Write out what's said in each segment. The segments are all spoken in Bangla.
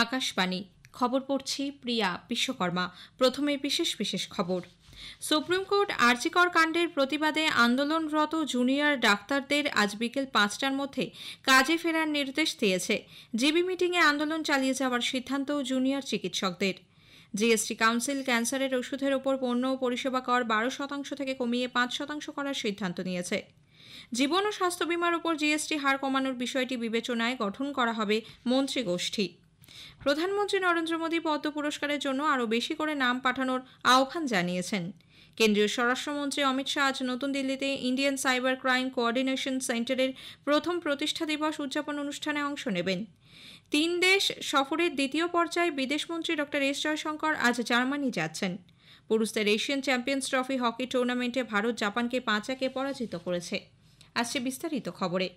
আকাশবাণী খবর পড়ছি প্রিয়া বিশ্বকর্মা। প্রথমে বিশেষ বিশেষ খবর। সুপ্রিম কোর্ট আরজি কর কাণ্ডের প্রতিবাদে আন্দোলনরত জুনিয়র ডাক্তারদের আজ বিকেল 5টার মধ্যে কাজে ফেরার নির্দেশ দিয়েছে। জিবি মিটিংয়ে আন্দোলন চালিয়ে যাওয়ার সিদ্ধান্ত জুনিয়র চিকিৎসকদের। জিএসটি কাউন্সিল ক্যান্সারের ওষুধের ওপর পণ্য ও পরিষেবা কর 12% থেকে কমিয়ে 5% করার সিদ্ধান্ত নিয়েছে। জীবন ও স্বাস্থ্য বীমার ওপর জিএসটি হার কমানোর বিষয়টি বিবেচনায় গঠন করা হবে মন্ত্রীগোষ্ঠী। প্রধানমন্ত্রী নরেন্দ্র মোদী পদ্ম পুরস্কারের জন্য আরও বেশি করে নাম পাঠানোর আহ্বান জানিয়েছেন। কেন্দ্রীয় স্বরাষ্ট্রমন্ত্রী অমিত শাহ আজ নতুন দিল্লিতে ইন্ডিয়ান সাইবার ক্রাইম কোঅর্ডিনেশন সেন্টারের প্রথম প্রতিষ্ঠা দিবস উদযাপন অনুষ্ঠানে অংশ নেবেন। 3 দেশ সফরের দ্বিতীয় পর্যায়ে বিদেশমন্ত্রী ডক্টর এস জয়শঙ্কর আজ জার্মানি যাচ্ছেন। পুরুষদের এশিয়ান চ্যাম্পিয়ন্স ট্রফি হকি টুর্নামেন্টে ভারত জাপানকে 5-1 পরাজিত করেছে। আসছে বিস্তারিত খবরে।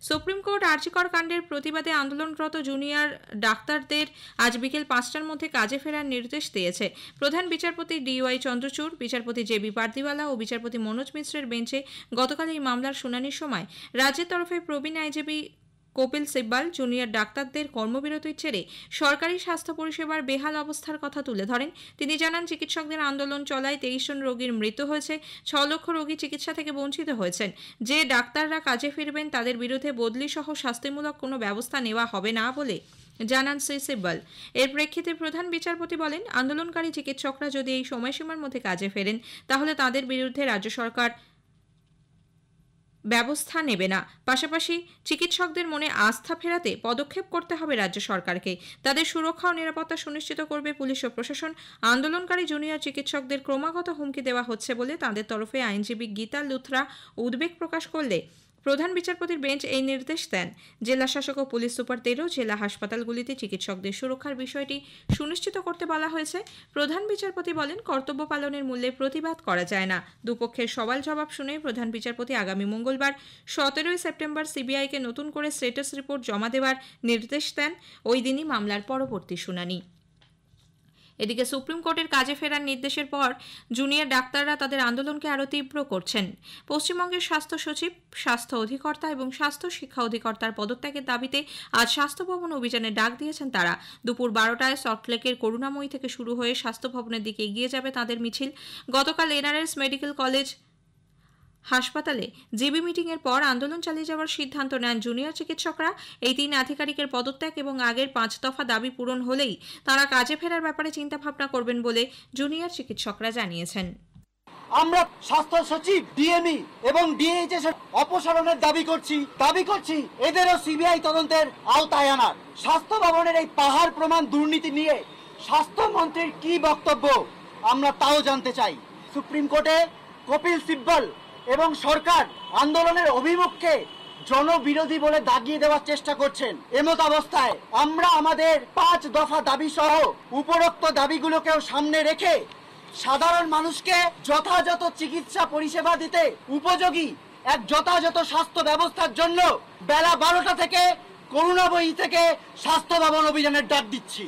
সুপ্রিম কোর্ট আরজি কর কাণ্ডের প্রতিবাদে আন্দোলনরত জুনিয়র ডাক্তারদের আজ বিকেল 5টার মধ্যে কাজে ফেরার নির্দেশ দিয়েছে। প্রধান বিচারপতি DY চন্দ্রচূড়, বিচারপতি JB পার্দিওয়ালা ও বিচারপতি মনোজ মিশ্রের বেঞ্চে গতকাল এই মামলার শুনানির সময় রাজ্যের তরফে প্রবীণ আইনজীবী কপিল সিব্বাল জুনিয়র ডাক্তারদের কর্মবিরতির ছেড়ে সরকারি স্বাস্থ্য পরিষেবার বেহাল অবস্থার কথা তুলে ধরেন। তিনি জানান, চিকিৎসকদের আন্দোলন চলায় 23 জন রোগীর মৃত্যু হয়েছে, 6 লক্ষ রোগী চিকিৎসা থেকে বঞ্চিত হয়েছেন। যে ডাক্তাররা কাজে ফিরবেন তাদের বিরুদ্ধে বদলি সহ শাস্তিমূলক কোনো ব্যবস্থা নেওয়া হবে না বলে জানান শ্রী সিব্বাল। এর প্রেক্ষিতে প্রধান বিচারপতি বলেন, আন্দোলনকারী চিকিৎসকরা যদি এই সময়সীমার মধ্যে কাজে ফেরেন তাহলে তাদের বিরুদ্ধে রাজ্য সরকার ব্যবস্থা নেবে না। পাশাপাশি চিকিৎসকদের মনে আস্থা ফেরাতে পদক্ষেপ করতে হবে রাজ্য সরকারকে। তাদের সুরক্ষা ও নিরাপত্তা সুনিশ্চিত করবে পুলিশ ও প্রশাসন। আন্দোলনকারী জুনিয়র চিকিৎসকদের ক্রমাগত হুমকি দেওয়া হচ্ছে বলে তাদের তরফে আইনজীবী গীতা লুথরা উদ্বেগ প্রকাশ করলে প্রধান বিচারপতির বেঞ্চ এই নির্দেশ দেন। জেলা শাসক ও পুলিশ সুপারদেরও জেলা হাসপাতালগুলিতে চিকিৎসকদের সুরক্ষার বিষয়টি সুনিশ্চিত করতে বলা হয়েছে। প্রধান বিচারপতি বলেন, কর্তব্য পালনের মূল্যে প্রতিবাদ করা যায় না। দুপক্ষের সওয়াল জবাব শুনে প্রধান বিচারপতি আগামী মঙ্গলবার 17 সেপ্টেম্বর সিবিআইকে নতুন করে স্ট্যাটাস রিপোর্ট জমা দেওয়ার নির্দেশ দেন। ওই দিনই মামলার পরবর্তী শুনানি। এদিকে সুপ্রিম কোর্টের কাজে ফেরার নির্দেশের পর জুনিয়র ডাক্তাররা তাদের আন্দোলনকে আরও তীব্র করছেন। পশ্চিমবঙ্গের স্বাস্থ্য সচিব, স্বাস্থ্য অধিকর্তা এবং স্বাস্থ্য শিক্ষা অধিকর্তার পদত্যাগের দাবিতে আজ স্বাস্থ্য ভবন অভিযানে ডাক দিয়েছেন তারা। দুপুর 12টায় সল্টলেকের করুণাময়ী থেকে শুরু হয়ে স্বাস্থ্য ভবনের দিকে এগিয়ে যাবে তাদের মিছিল। গতকাল NRS মেডিকেল কলেজ হাসপাতালে জিবি মিটিংয়ের পর আন্দোলন চালিয়ে যাওয়ার সিদ্ধান্ত নেন জুনিয়র চিকিৎসকরা। এই 3 আধিকারিকের পদত্যাগ এবং আগের 5 দফা দাবি পূরণ হলেই তারা কাজে ফেরার ব্যাপারে চিন্তা ভাবনা করবেন বলে জুনিয়র চিকিৎসকরা জানিয়েছেন। আমরা স্বাস্থ্য সচিব, DME এবং DHS অপসারণের দাবি করছি এদেরও সিবিআই তদন্তের আওতায় আনার। স্বাস্থ্য ভবনের এই পাহাড় প্রমাণ দুর্নীতি নিয়ে স্বাস্থ্যমন্ত্রীর কি বক্তব্য আমরা তাও জানতে চাই। সুপ্রিম কোর্টে কপিল সিব্বল এবং সরকার আন্দোলনের অভিমুখকে জনবিরোধী বলে দাগিয়ে দেওয়ার চেষ্টা করছেন। এমত অবস্থায় আমরা আমাদের 5 দফা দাবি সহ উপরোক্ত দাবিগুলোকেও সামনে রেখে সাধারণ মানুষকে যথাযথ চিকিৎসা পরিষেবা দিতে উপযোগী এক যথাযথ স্বাস্থ্য ব্যবস্থার জন্য বেলা 12টা থেকে করুণাময়ী থেকে স্বাস্থ্য ভবন অভিযানের ডাক দিচ্ছি।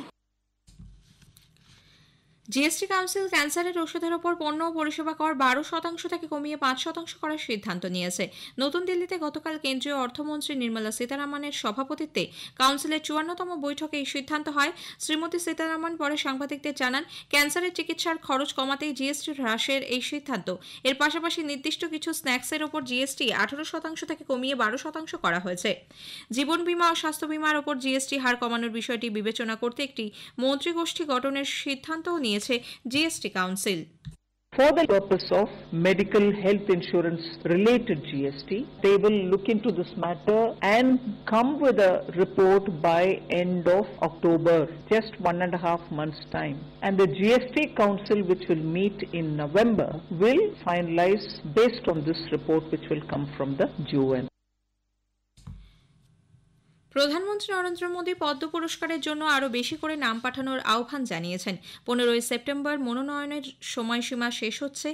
জিএসটি কাউন্সিল ক্যান্সারের ওষুধের ওপর পণ্য ও পরিষেবা কর 12% থেকে কমিয়ে 5% করার সিদ্ধান্ত নিয়েছে। নতুন দিল্লিতে গতকাল কেন্দ্রীয় অর্থমন্ত্রী নির্মলা সীতারামনের সভাপতিত্বে কাউন্সিলের 54তম বৈঠকে এই সিদ্ধান্ত হয়। শ্রীমতী সীতারামন পরে সাংবাদিকদের জানান, ক্যান্সারের চিকিৎসার খরচ কমাতেই জিএসটি হ্রাসের এই সিদ্ধান্ত। এর পাশাপাশি নির্দিষ্ট কিছু স্ন্যাক্সের ওপর জিএসটি 18% থেকে কমিয়ে 12% করা হয়েছে। জীবন বীমা ও স্বাস্থ্য বীমার ওপর জিএসটি হার কমানোর বিষয়টি বিবেচনা করতে একটি মন্ত্রীগোষ্ঠী গঠনের সিদ্ধান্তও নিয়েছে GST Council. For the purpose of medical health insurance related GST, they will look into this matter and come with a report by end of October, just 1.5 months time. And the GST Council, which will meet in November, will finalize based on this report which will come from the GOM. প্রধানমন্ত্রী নরেন্দ্র মোদী পদ্ম পুরস্কারের জন্য আরও বেশি করে নাম পাঠানোর আহ্বান জানিয়েছেন। 15 সেপ্টেম্বর মনোনয়নের সময়সীমা শেষ হচ্ছে।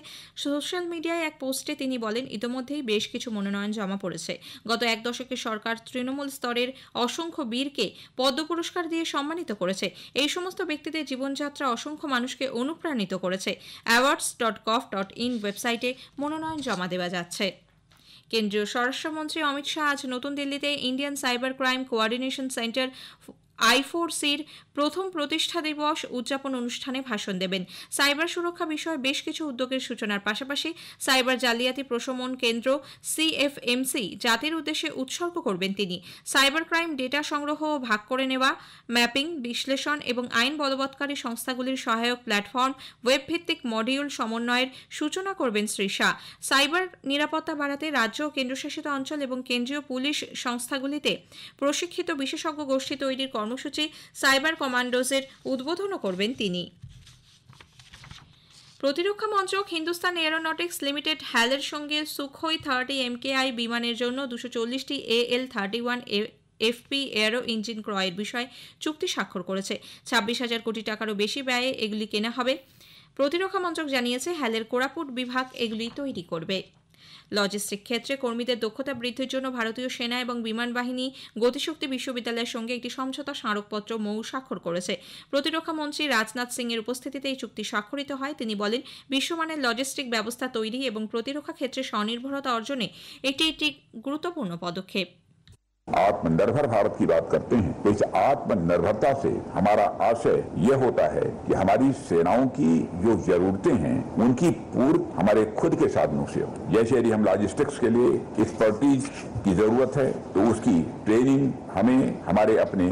সোশ্যাল মিডিয়ায় এক পোস্টে তিনি বলেন, ইতোমধ্যেই বেশ কিছু মনোনয়ন জমা পড়েছে। গত 1 দশকে সরকার তৃণমূল স্তরের অসংখ্য বীরকে পদ্ম পুরস্কার দিয়ে সম্মানিত করেছে। এই সমস্ত ব্যক্তিদের জীবনযাত্রা অসংখ্য মানুষকে অনুপ্রাণিত করেছে। awards.gov.in ওয়েবসাইটে মনোনয়ন জমা দেওয়া যাচ্ছে। কেন্দ্রীয় স্বরাষ্ট্রমন্ত্রী অমিত শাহ আজ নতুন দিল্লিতে Indian cyber crime coordination centre I4Cর প্রথম প্রতিষ্ঠা দিবস উদযাপন অনুষ্ঠানে ভাষণ দেবেন। সাইবার সুরক্ষা বিষয়ে বেশ কিছু উদ্যোগের সূচনার পাশাপাশি সাইবার জালিয়াতি প্রশমন কেন্দ্র CFMC জাতির উদ্দেশ্যে উৎসর্গ করবেন তিনি। সাইবার ক্রাইম ডেটা সংগ্রহ ও ভাগ করে নেওয়া, ম্যাপিং, বিশ্লেষণ এবং আইন বলবৎকারী সংস্থাগুলির সহায়ক প্ল্যাটফর্ম, ওয়েব ভিত্তিক মডিউল সমন্বয়ের সূচনা করবেন শ্রী শাহ। সাইবার নিরাপত্তা বাড়াতে রাজ্য ও কেন্দ্রশাসিত অঞ্চল এবং কেন্দ্রীয় পুলিশ সংস্থাগুলিতে প্রশিক্ষিত বিশেষজ্ঞ গোষ্ঠী তৈরির কর্মসূচি সাইবার কমান্ডোজের উদ্বোধনও করবেন তিনি। প্রতিরক্ষা মন্ত্রক হিন্দুস্তান এরোনটিক্স লিমিটেড হ্যালের সঙ্গে সুখোই 30 MKI বিমানের জন্য 240টি AL-31 FP এয়ারো ইঞ্জিন ক্রয়ের বিষয়ে চুক্তি স্বাক্ষর করেছে। 26,000 কোটি টাকারও বেশি ব্যয়ে এগুলি কেনা হবে। প্রতিরক্ষা মন্ত্রক জানিয়েছে হ্যালের কোরাপুট বিভাগ এগুলি তৈরি করবে। লজিস্টিক ক্ষেত্রে কর্মীদের দক্ষতা বৃদ্ধির জন্য ভারতীয় সেনা এবং বিমান বাহিনী গতিশক্তি বিশ্ববিদ্যালয়ের সঙ্গে একটি সমঝোতা স্মারকপত্র মৌ স্বাক্ষর করেছে। প্রতিরক্ষা মন্ত্রী রাজনাথ সিং এর উপস্থিতিতে এই চুক্তি স্বাক্ষরিত হয়। তিনি বলেন, বিশ্বমানের লজিস্টিক ব্যবস্থা তৈরি এবং প্রতিরক্ষা ক্ষেত্রে স্বনির্ভরতা অর্জনে এটি একটি গুরুত্বপূর্ণ পদক্ষেপ। आत्मनिर्भर भारत की बात करते हैं तो इस आत्मनिर्भरता से हमारा आशय यह होता है कि हमारी सेनाओं की जो जरूरतें हैं उनकी पूर्ति हमारे खुद के साधनों से हो। जैसे यदि हम लॉजिस्टिक्स के लिए एक्सपर्टीज की जरूरत है तो उसकी ट्रेनिंग हमें हमारे अपने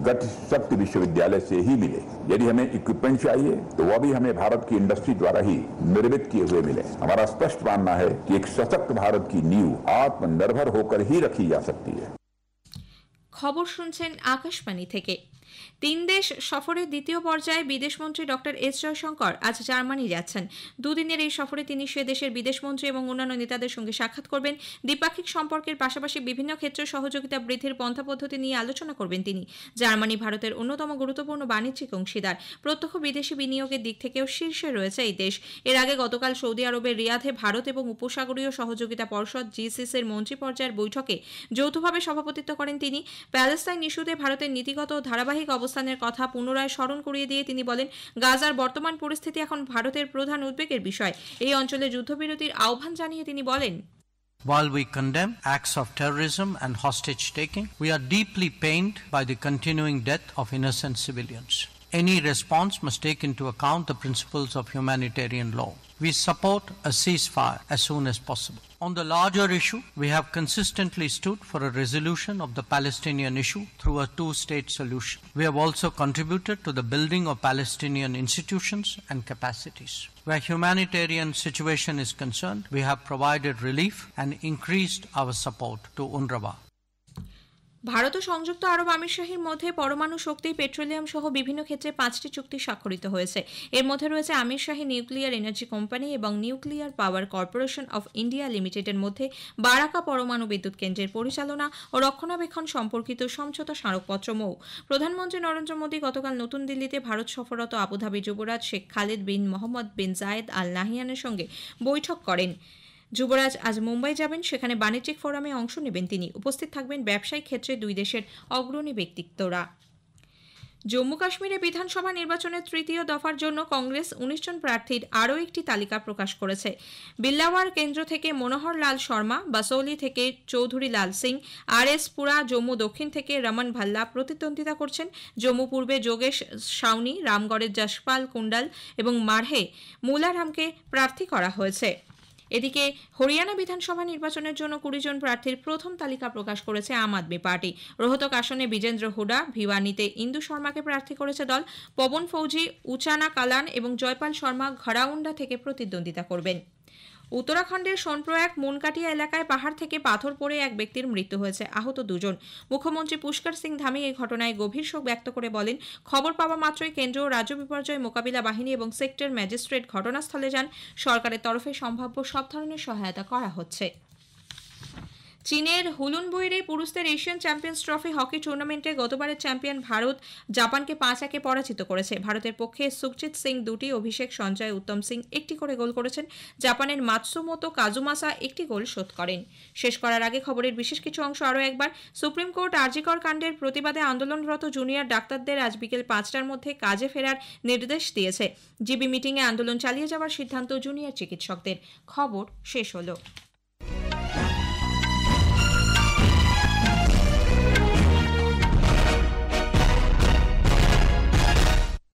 गति शक्ति विश्वविद्यालय से ही मिले। यदि हमें इक्विपमेंट चाहिए तो वह भी हमें भारत की इंडस्ट्री द्वारा ही निर्मित किए हुए मिले। हमारा स्पष्ट मानना है कि एक सशक्त भारत की नींव आत्मनिर्भर होकर ही रखी जा सकती है। খবর শুনছেন আকাশবাণী থেকে। 3 দেশ সফরের দ্বিতীয় পর্যায়ে বিদেশমন্ত্রী ডক্টর এস জয়শঙ্কর আজ জার্মানি যাচ্ছেন। দুদিনের এই সফরে তিনি সে দেশের বিদেশমন্ত্রী এবং অন্যান্য নেতাদের সঙ্গে সাক্ষাৎ করবেন। দ্বিপাক্ষিক সম্পর্কের পাশাপাশি বিভিন্ন ক্ষেত্রে সহযোগিতা বৃদ্ধির পন্থা পদ্ধতি নিয়ে আলোচনা করবেন তিনি। জার্মানি ভারতের অন্যতম গুরুত্বপূর্ণ বাণিজ্যিক অংশীদার। প্রত্যক্ষ বিদেশি বিনিয়োগের দিক থেকেও শীর্ষে রয়েছে এই দেশ। এর আগে গতকাল সৌদি আরবের রিয়াধে ভারত এবং উপসাগরীয় সহযোগিতা পর্ষদ GCC-র মন্ত্রী পর্যায়ের বৈঠকে যৌথভাবে সভাপতিত্ব করেন তিনি। প্যালেস্তাইন ইস্যুতে ভারতের নীতিগত ধারাবাহিক অবস্থানের কথা পুনরায় স্মরণ করিয়ে দিয়ে তিনি বলেন, গাজার বর্তমান পরিস্থিতি এখন ভারতের প্রধান উদ্বেগের বিষয়। এই অঞ্চলে যুদ্ধবিরতির আহ্বান জানিয়ে তিনি বলেন, While we condemn acts of terrorism and hostage-taking, we are deeply pained by the continuing death of innocent civilians. Any response must take into account the principles of humanitarian law. We support a ceasefire as soon as possible. On the larger issue, we have consistently stood for a resolution of the Palestinian issue through a two-state solution. We have also contributed to the building of Palestinian institutions and capacities. Where humanitarian situation is concerned, we have provided relief and increased our support to UNRWA. Bharat ও সংযুক্ত আরব আমিরশাহীর মধ্যে পরমাণু শক্তি, পেট্রোলিয়াম সহ বিভিন্ন ক্ষেত্রে 5টি চুক্তি স্বাক্ষরিত হয়েছে। এর মধ্যে রয়েছে আমিরশাহী নিউক্লিয়ার এনার্জি কোম্পানি এবং nuclear power corporation of India লিমিটেডের মধ্যে বারাকা পরমাণু বিদ্যুৎ কেন্দ্রের পরিচালনা ও রক্ষণাবেক্ষণ সম্পর্কিত সমঝোতা স্মারকপত্র মৌ। প্রধানমন্ত্রী নরেন্দ্র মোদী গতকাল নতুন দিল্লিতে ভারত সফররত আবুধাবি যুবরাজ শেখ খালেদ বিন মোহাম্মদ বিন জায়েদ আল নাহিয়ানের সঙ্গে বৈঠক করেন। যুবরাজ আজ মুম্বাই যাবেন, সেখানে বাণিজ্যিক ফোরামে অংশ নেবেন তিনি। উপস্থিত থাকবেন ব্যবসায়িক ক্ষেত্রে দুই দেশের অগ্রণী ব্যক্তিত্বরা। জম্মু কাশ্মীরে বিধানসভা নির্বাচনের তৃতীয় দফার জন্য কংগ্রেস 19 জন প্রার্থীর আরও একটি তালিকা প্রকাশ করেছে। বিল্লাওয়ার কেন্দ্র থেকে মনোহর লাল শর্মা, বাসৌলি থেকে চৌধুরী লাল সিং, RS পুরা জম্মু দক্ষিণ থেকে রমন ভাল্লা প্রতিদ্বন্দ্বিতা করছেন। জম্মু পূর্বে যোগেশ সাউনি, রামগড়ের যশপাল কুন্ডাল এবং মারহে মুলারামকে প্রার্থী করা হয়েছে। এদিকে হরিয়ানা বিধানসভা নির্বাচনের জন্য 20 জন প্রার্থীর প্রথম তালিকা প্রকাশ করেছে আম আদমি পার্টি। রোহতক আসনে বিজেন্দ্র হুডা, ভিওয়ানিতে ইন্দু শর্মাকে প্রার্থী করেছে দল। পবন ফৌজি উচানা কালান এবং জয়পাল শর্মা ঘরাউন্ডা থেকে প্রতিদ্বন্দ্বিতা করবেন। উত্তরাখণ্ডের সোনপ্রয়াগ মুনকাটিয়া এলাকায় পাহাড় থেকে পাথর পড়ে এক ব্যক্তির মৃত্যু হয়েছে, আহত 2 জন। মুখ্যমন্ত্রী পুষ্কর সিং ধামি এই ঘটনায় গভীর শোক ব্যক্ত করে বলেন, খবর পাওয়া মাত্রই কেন্দ্র ও রাজ্য বিপর্যয় মোকাবিলা বাহিনী এবং সেক্টর ম্যাজিস্ট্রেট ঘটনাস্থলে যান। সরকারের তরফে সম্ভাব্য সব ধরনের সহায়তা করা হচ্ছে। চীনের হুলুনবুইরে পুরুষদের এশিয়ান চ্যাম্পিয়ন্স ট্রফি হকি টুর্নামেন্টে গতবারের চ্যাম্পিয়ন ভারত জাপানকে 5-1 পরাজিত করেছে। ভারতের পক্ষে সুখজিৎ সিং 2টি, অভিষেক সঞ্জয় উত্তম সিং 1টি করে গোল করেছেন। জাপানের মাতসুমোতো কাজুমাসা 1টি গোল শোধ করেন। শেষ করার আগে খবরের বিশেষ কিছু অংশ আরও একবার। সুপ্রিম কোর্ট আরজিকর কাণ্ডের প্রতিবাদে আন্দোলনরত জুনিয়র ডাক্তারদের আজ বিকেল 5টার মধ্যে কাজে ফেরার নির্দেশ দিয়েছে। জিবি মিটিংয়ে আন্দোলন চালিয়ে যাওয়ার সিদ্ধান্ত জুনিয়র চিকিৎসকদের। খবর শেষ হলো।